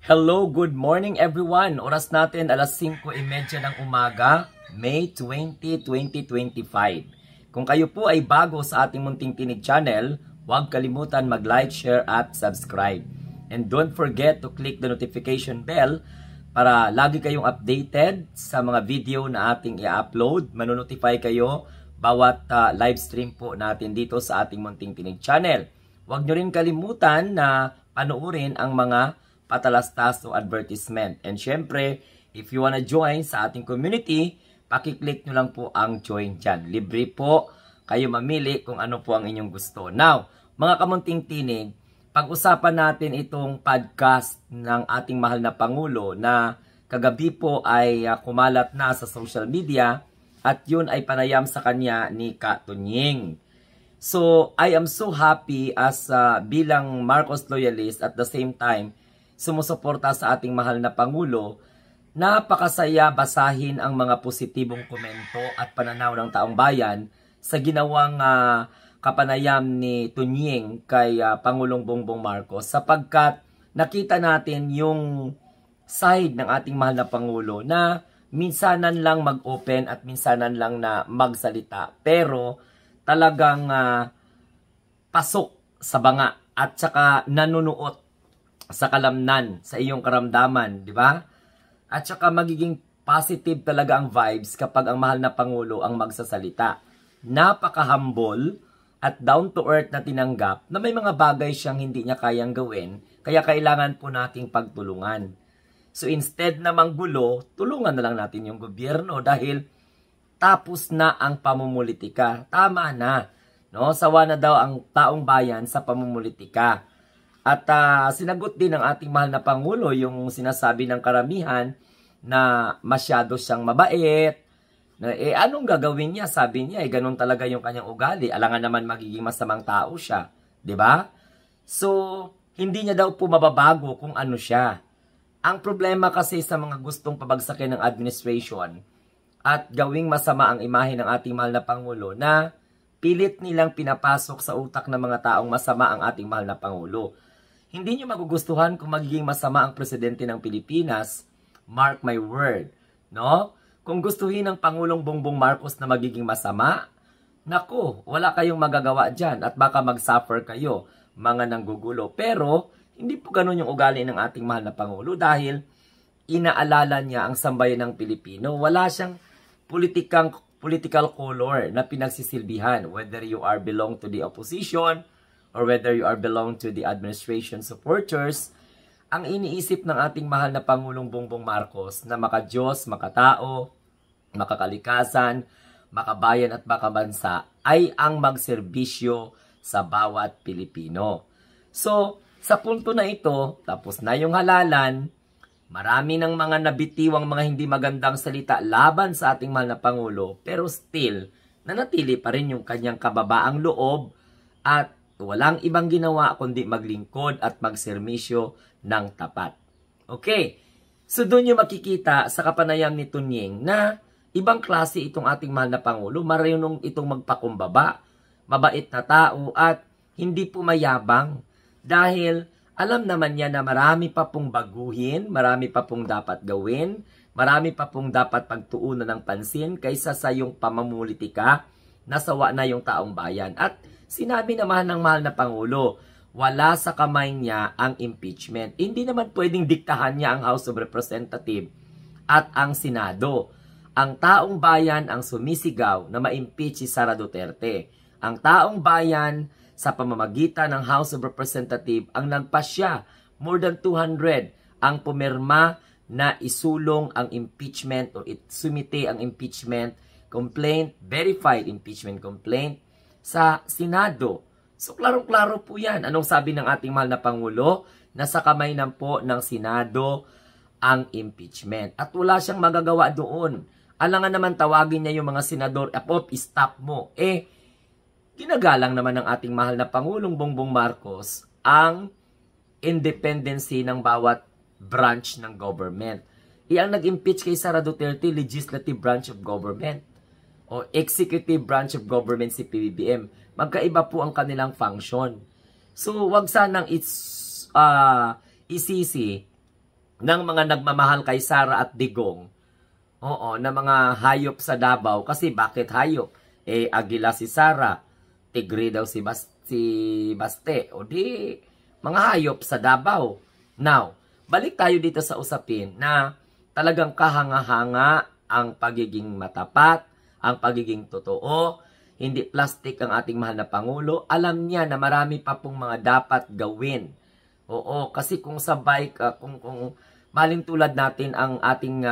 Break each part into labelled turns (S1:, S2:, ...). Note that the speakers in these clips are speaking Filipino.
S1: Hello, good morning everyone. Oras natin alas 5:30 ng umaga, May 20, 2025. Kung kayo po ay bago sa ating Munting Tinig channel, huwag kalimutan mag-like, share at subscribe. And don't forget to click the notification bell para lagi kayong updated sa mga video na ating i-upload. Manonotify kayo bawat live stream po natin dito sa ating Munting Tinig channel. Huwag nyo rin kalimutan na panoorin ang mga patalastas o advertisement. And syempre, if you wanna join sa ating community, pakiclick nyo lang po ang join dyan. Libre po, kayo mamili kung ano po ang inyong gusto. Now, mga kamunting tinig, pag-usapan natin itong podcast ng ating mahal na Pangulo na kagabi po ay kumalat na sa social media at yun ay panayam sa kanya ni Ka Tunying. So, I am so happy as bilang Marcos loyalist at the same time, sumusuporta sa ating mahal na Pangulo. Napakasaya basahin ang mga positibong komento at pananaw ng taong bayan sa ginawang kapanayam ni Tunying kay Pangulong Bongbong Marcos sapagkat nakita natin yung side ng ating mahal na Pangulo na minsanan lang mag-open at minsanan lang na magsalita pero talagang pasok sa banga at saka nanunuot sa kalamnan, sa iyong karamdaman, di ba? At saka magiging positive talaga ang vibes kapag ang mahal na Pangulo ang magsasalita. Napaka-humble at down-to-earth na tinanggap na may mga bagay siyang hindi niya kayang gawin, kaya kailangan po nating pagtulungan. So instead na manggulo, tulungan na lang natin yung gobyerno dahil tapos na ang pamumulitika. Tama na. No? Sawa na daw ang taong bayan sa pamumulitika. At sinagot din ng ating mahal na Pangulo yung sinasabi ng karamihan na masyado siyang mabait. Na, anong gagawin niya? Sabi niya, ganun talaga yung kanyang ugali. Alangan naman magiging masamang tao siya. 'Di ba? So, hindi niya daw po mababago kung ano siya. Ang problema kasi sa mga gustong pabagsakin ng administration at gawing masama ang imahe ng ating mahal na Pangulo na pilit nilang pinapasok sa utak ng mga taong masama ang ating mahal na Pangulo. Hindi nyo magugustuhan kung magiging masama ang presidente ng Pilipinas. Mark my word. No? Kung gustuhin ng Pangulong Bongbong Marcos na magiging masama, naku, wala kayong magagawa dyan at baka mag-suffer kayo, mga nanggugulo. Pero, hindi po ganun yung ugali ng ating mahal na Pangulo dahil inaalala niya ang sambayan ng Pilipino. Wala siyang political color na pinagsisilbihan, whether you are belong to the opposition, or whether you are belong to the administration supporters, ang iniisip ng ating mahal na Pangulong Bongbong Marcos na maka-Diyos, makatao, makakalikasan, makabayan at makabansa ay ang magserbisyo sa bawat Pilipino. So, sa punto na ito, tapos na yung halalan, marami ng mga nabitiwang mga hindi magandang salita laban sa ating mahal na Pangulo, pero still, nanatili pa rin yung kanyang kababaang loob at walang ibang ginawa kundi maglingkod at magsermisyo ng tapat. Okay, so doon yung makikita sa kapanayam ni Tunying na ibang klase itong ating mahal na Pangulo, marunong itong magpakumbaba, mabait na tao at hindi po mayabang dahil alam naman niya na marami pa pong baguhin, marami pa pong dapat gawin, marami pa pong dapat pagtuunan ng pansin kaysa sa yung pamumulitika, nasawa na yung taong bayan. At sinabi naman ng mahal na Pangulo, wala sa kamay niya ang impeachment. Hindi naman pwedeng diktahan niya ang House of Representatives at ang Senado. Ang taong bayan ang sumisigaw na ma-impeach si Sara Duterte. Ang taong bayan sa pamamagitan ng House of Representatives ang nagpasya, more than 200, ang pumirma na isulong ang impeachment o sumite ang impeachment complaint, verified impeachment complaint sa Senado. So, klarong-klaro po yan. Anong sabi ng ating mahal na Pangulo? Nasa kamay na po ng Senado ang impeachment. At wala siyang magagawa doon. Alangan naman tawagin niya yung mga senador, stop mo. Ginagalang naman ng ating mahal na Pangulong Bongbong Marcos ang independency ng bawat branch ng government. Ang nag-impeach kay Sara Duterte, legislative branch of government o executive branch of government si PBBM. Magkaiba po ang kanilang function. So, wag sanang isisi ng mga nagmamahal kay Sara at Digong, oo, na mga hayop sa Davao. Kasi bakit hayop? Agila si Sara, tigre daw si Baste, o di mga hayop sa Davao. Now, balik tayo dito sa usapin na talagang kahanga-hanga ang pagiging matapat, ang pagiging totoo, hindi plastic ang ating mahal na Pangulo. Alam niya na marami pa pong mga dapat gawin. Oo, kasi kung sa bike, kung maling tulad natin ang ating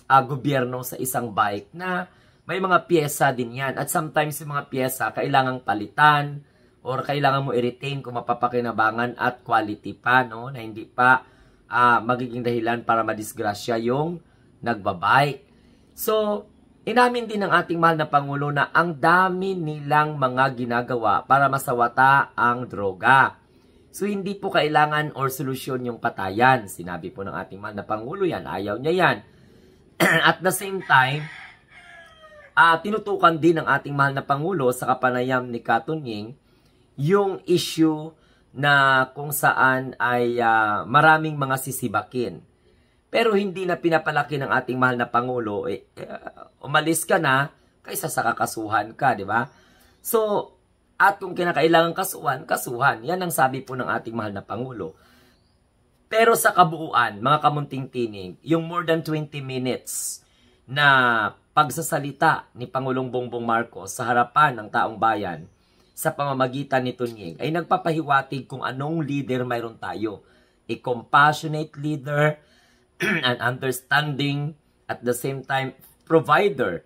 S1: gobyerno sa isang bike na may mga pyesa din yan. At sometimes yung mga pyesa kailangang palitan or kailangan mo i-retain kung mapapakinabangan at quality pa, no? Na hindi pa magiging dahilan para madisgrasya yung nagbabike. So, inamin din ng ating mahal na Pangulo na ang dami nilang mga ginagawa para masawata ang droga. So, hindi po kailangan or solusyon yung patayan. Sinabi po ng ating mahal na Pangulo yan. Ayaw niya yan. At the same time, tinutukan din ng ating mahal na Pangulo sa kapanayam ni Katunying yung issue na kung saan ay maraming mga sisibakin. Pero hindi na pinapalaki ng ating mahal na Pangulo, umalis ka na kaysa sa kakasuhan ka, di ba? So, at kung kinakailangan kasuhan. Yan ang sabi po ng ating mahal na Pangulo. Pero sa kabuuan, mga kamunting tinig, yung more than 20 minutes na pagsasalita ni Pangulong Bongbong Marcos sa harapan ng taong bayan sa pamamagitan ni Tunying ay nagpapahiwatig kung anong leader mayroon tayo. A compassionate leader, an understanding, at the same time, provider.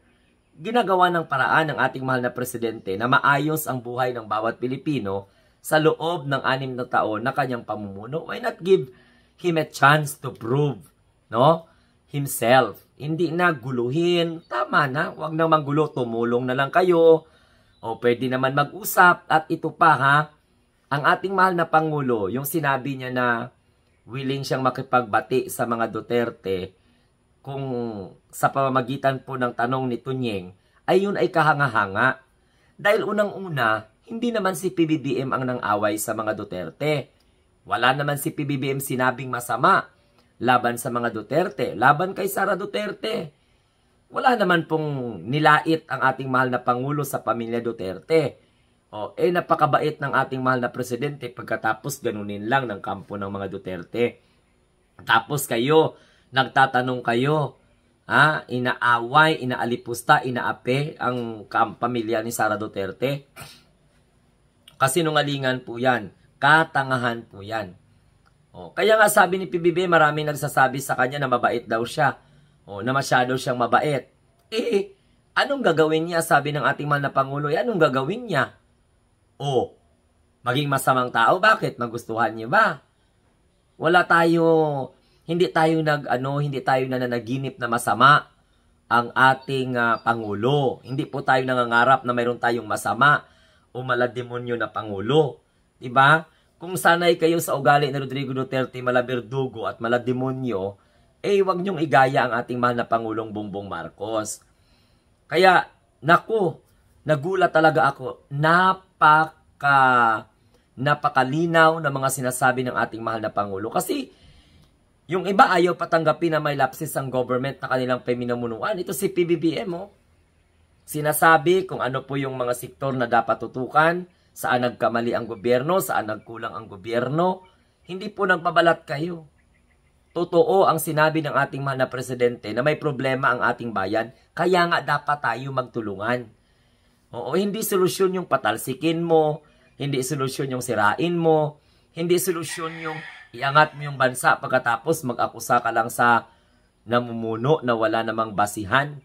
S1: Ginagawa ng paraan ng ating mahal na presidente na maayos ang buhay ng bawat Pilipino sa loob ng 6 na taon na kanyang pamumuno. Why not give him a chance to prove, no, himself? Hindi na guluhin. Tama na, huwag na manggulo, tumulong na lang kayo. O pwede naman mag-usap. At ito pa ha, ang ating mahal na Pangulo, yung sinabi niya na willing siyang makipagbati sa mga Duterte kung sa pamamagitan po ng tanong ni Tunying, ay yun ay kahanga-hanga. Dahil unang-una, hindi naman si PBBM ang nang-away sa mga Duterte. Wala naman si PBBM sinabing masama laban sa mga Duterte, laban kay Sara Duterte. Wala naman pong nilait ang ating mahal na Pangulo sa pamilya Duterte. Napakabait ng ating mahal na presidente pagkatapos ganunin lang ng kampo ng mga Duterte. Tapos kayo, nagtatanong kayo, inaaway, inaalipusta, inaape ang pamilya ni Sara Duterte. Kasinungalingan po yan. Katangahan po yan. Kaya nga sabi ni PBB, marami nagsasabi sa kanya na mabait daw siya. Na masyado siyang mabait. Anong gagawin niya? Sabi ng ating mahal na Pangulo, anong gagawin niya? Maging masamang tao? Bakit? Magustuhan niyo ba? Hindi tayo nananaginip na masama ang ating Pangulo. Hindi po tayo nangangarap na mayroon tayong masama o malademonyo na Pangulo. Diba? Kung sanay kayo sa ugali ni Rodrigo Duterte, malaberdugo at malademonyo, wag niyong igaya ang ating mahal na Pangulong Bongbong Marcos. Kaya, nagulat talaga ako. Napakalinaw na mga sinasabi ng ating mahal na Pangulo. Kasi, yung iba ayaw patanggapin na may lapses ang government na kanilang paminamunuan. Ito si PBBM, Sinasabi kung ano po yung mga sektor na dapat tutukan, saan nagkamali ang gobyerno, saan nagkulang ang gobyerno. Hindi po nagbabalat kayo. Totoo ang sinabi ng ating mahal na presidente na may problema ang ating bayan, kaya nga dapat tayo magtulungan. Hindi solusyon yung patalsikin mo, hindi solusyon yung sirain mo, hindi solusyon yung iangat mo yung bansa pagkatapos mag-akusa ka lang sa namumuno na wala namang basihan.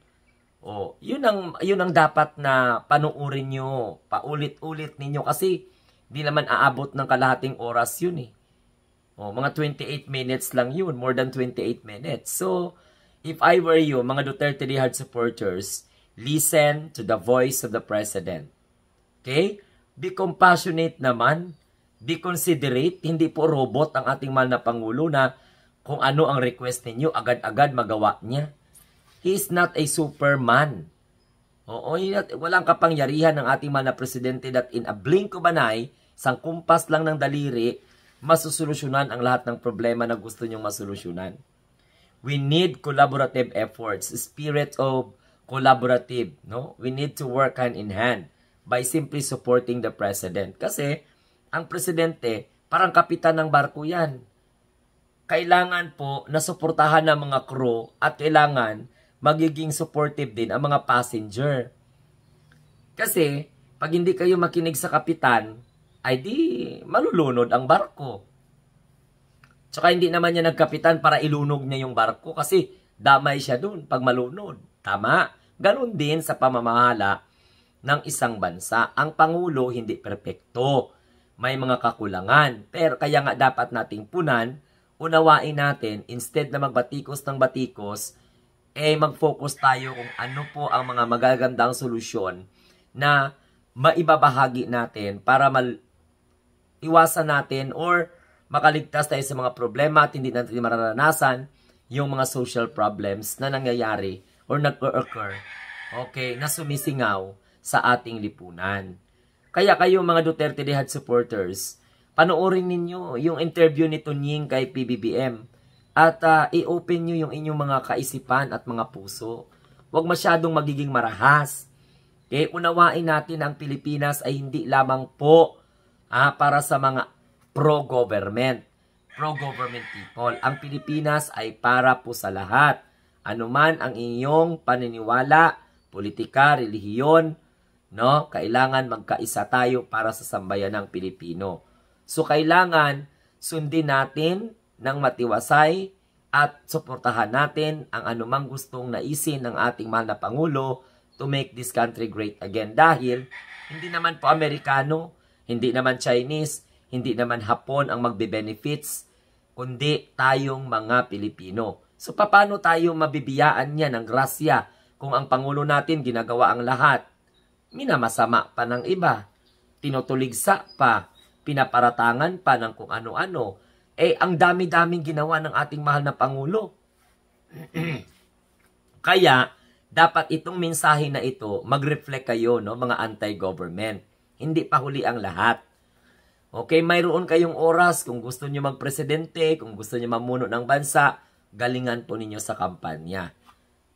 S1: Yun ang dapat na panuurin nyo, paulit-ulit ninyo kasi di naman aabot ng kalahating oras yun mga 28 minutes lang yun. More than 28 minutes. So, if I were you, mga Duterte Hard supporters, listen to the voice of the President. Okay? Be compassionate naman. Be considerate. Hindi po robot ang ating mahal na Pangulo na kung ano ang request ninyo, agad-agad magawa niya. He is not a superman. Walang kapangyarihan ng ating mahal na Presidente that in a blink of an eye, isang kumpas lang ng daliri, masusolusyonan ang lahat ng problema na gusto nyong masolusyonan. We need collaborative efforts, spirit of collaborative, no? We need to work hand in hand by simply supporting the president. Kasi ang presidente, parang kapitan ng barko yan. Kailangan po na suportahan ng mga crew at kailangan magiging supportive din ang mga passenger. Kasi pag hindi kayo makinig sa kapitan, ay di malulunod ang barko. Tsaka hindi naman niya nagkapitan para ilunog niya yung barko kasi damay siya dun pag malunod. Tama? Ganon din sa pamamahala ng isang bansa. Ang Pangulo hindi perpekto. May mga kakulangan. Pero kaya nga dapat nating punan, unawain natin, instead na magbatikos ng batikos, mag-focus tayo kung ano po ang mga magagandang solusyon na maibabahagi natin para iwasan natin or makaligtas tayo sa mga problema at hindi natin mararanasan yung mga social problems na nangyayari or nag-occur, okay, na sumisingaw sa ating lipunan. Kaya kayo mga Duterte Dehad supporters, panoorin ninyo yung interview ni Tunying kay PBBM at i-open nyo yung inyong mga kaisipan at mga puso. Huwag masyadong magiging marahas. Okay, unawain natin ang Pilipinas ay hindi lamang po para sa mga pro-government people. Ang Pilipinas ay para po sa lahat. Anuman ang inyong paniniwala, politika, relihiyon, no? Kailangan magkaisa tayo para sa sambayan ng Pilipino. So kailangan sundin natin ng matiwasay at suportahan natin ang anumang gustong naisin ng ating mahal na Pangulo to make this country great again. Dahil hindi naman po Amerikano, hindi naman Chinese, hindi naman Hapon ang magbe-benefits, kundi tayong mga Pilipino. So paano tayo mabibiyaan niya ng grasya kung ang Pangulo natin ginagawa ang lahat? Minamasama pa ng iba, tinutuligsa pa, pinaparatangan pa ng kung ano-ano. Ang dami-daming ginawa ng ating mahal na Pangulo. Kaya, dapat itong mensahe na ito, mag-reflect kayo, no, mga anti-government. Hindi pa huli ang lahat. Okay, mayroon kayong oras kung gusto niyo magpresidente, kung gusto niyo mamuno ng bansa, galingan po ninyo sa kampanya.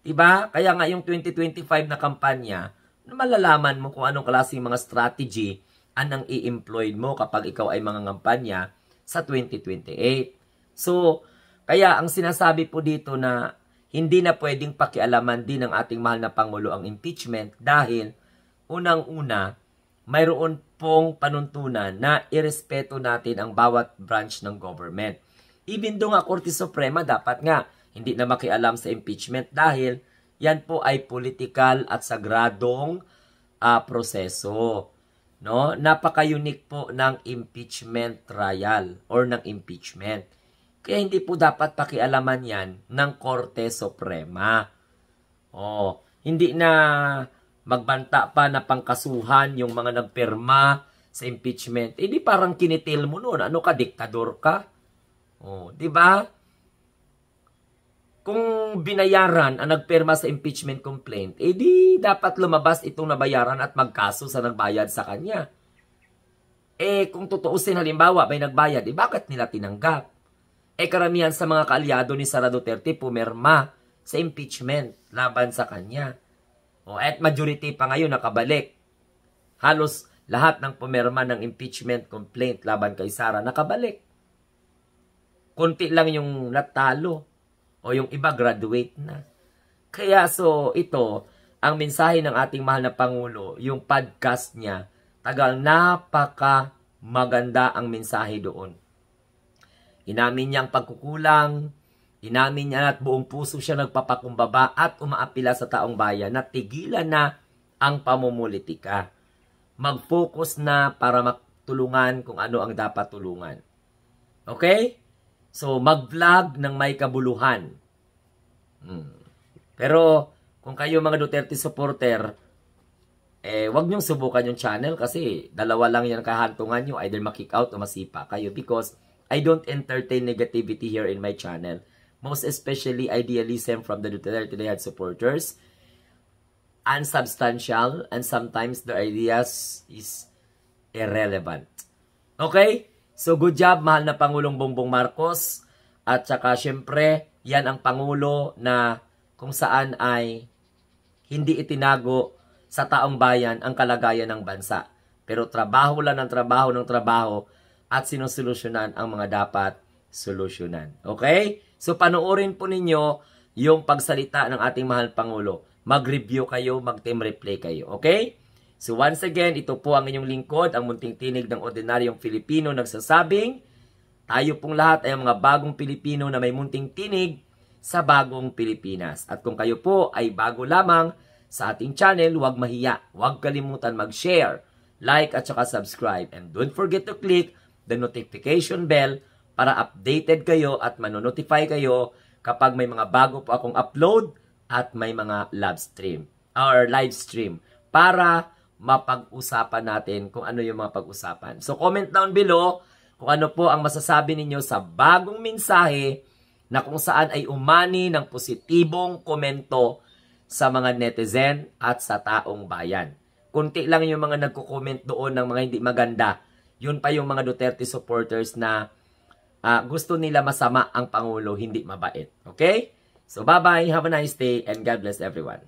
S1: Diba? Kaya nga yung 2025 na kampanya, malalaman mo kung anong klaseng mga strategy ang i-employ mo kapag ikaw ay mga kampanya sa 2028. So, kaya ang sinasabi po dito na hindi na pwedeng pakialaman din ng ating mahal na Pangulo ang impeachment dahil unang-una, mayroon pong panuntunan na irespeto natin ang bawat branch ng government. Even though nga Korte Suprema dapat nga hindi na makialam sa impeachment dahil yan po ay political at sagradong proseso. No? Napaka-unique po ng impeachment trial or ng impeachment. Kaya hindi po dapat pakialaman yan ng Korte Suprema. Hindi na magbanta pa na pangkasuhan yung mga nagpirma sa impeachment. Di parang kinitil mo noon. Ano ka, diktador ka? Di ba? Kung binayaran ang nagpirma sa impeachment complaint, di dapat lumabas itong nabayaran at magkaso sa nagbayad sa kanya. Kung tutuusin halimbawa may nagbayad, bakit nila tinanggap? Karamihan sa mga kaalyado ni Sara Duterte pumirma sa impeachment laban sa kanya. At majority pa ngayon nakabalik. Halos lahat ng pumirma ng impeachment complaint laban kay Sara nakabalik. Kunti lang yung natalo o yung iba graduate na. Kaya ito, ang mensahe ng ating mahal na Pangulo, yung podcast niya, napaka maganda ang mensahe doon. Inamin niya ang pagkukulang, inamin niya at buong puso siya nagpapakumbaba at umaapila sa taong bayan na tigilan na ang pamumulitika. Mag-focus na para matulungan kung ano ang dapat tulungan. Okay? So, mag-vlog ng may kabuluhan. Pero, kung kayo mga Duterte supporter, wag niyong subukan yung channel kasi dalawa lang yan kahantungan nyo. Either makick out o masipa kayo because I don't entertain negativity here in my channel. Most especially idealism from the Duterte Dehad supporters. Unsubstantial and sometimes the ideas is irrelevant. Okay? So good job, mahal na Pangulong Bongbong Marcos. At saka syempre, yan ang Pangulo na kung saan ay hindi itinago sa taong bayan ang kalagayan ng bansa. Pero trabaho lang ng trabaho at sinusolusyonan ang mga dapat solusyonan. Okay? So panoorin po ninyo yung pagsalita ng ating mahal Pangulo. Mag-review kayo, mag-team replay kayo. Okay? So once again, ito po ang inyong lingkod, ang munting tinig ng ordinaryong Filipino nagsasabing, tayo pong lahat ay mga bagong Pilipino na may munting tinig sa bagong Pilipinas. At kung kayo po ay bago lamang sa ating channel, huwag mahiya, huwag kalimutan mag-share, like at saka subscribe. And don't forget to click the notification bell para updated kayo at manonotify kayo kapag may mga bago po akong upload at may mga live stream para mapag-usapan natin kung ano yung mga pag-usapan. So comment down below kung ano po ang masasabi ninyo sa bagong mensahe na kung saan ay umani ng positibong komento sa mga netizen at sa taong bayan. Kunti lang yung mga nagko-comment doon ng mga hindi maganda. Yun pa yung mga Duterte supporters na gusto nila masama ang Pangulo, hindi mabait. Okay? So bye-bye, have a nice day, and God bless everyone.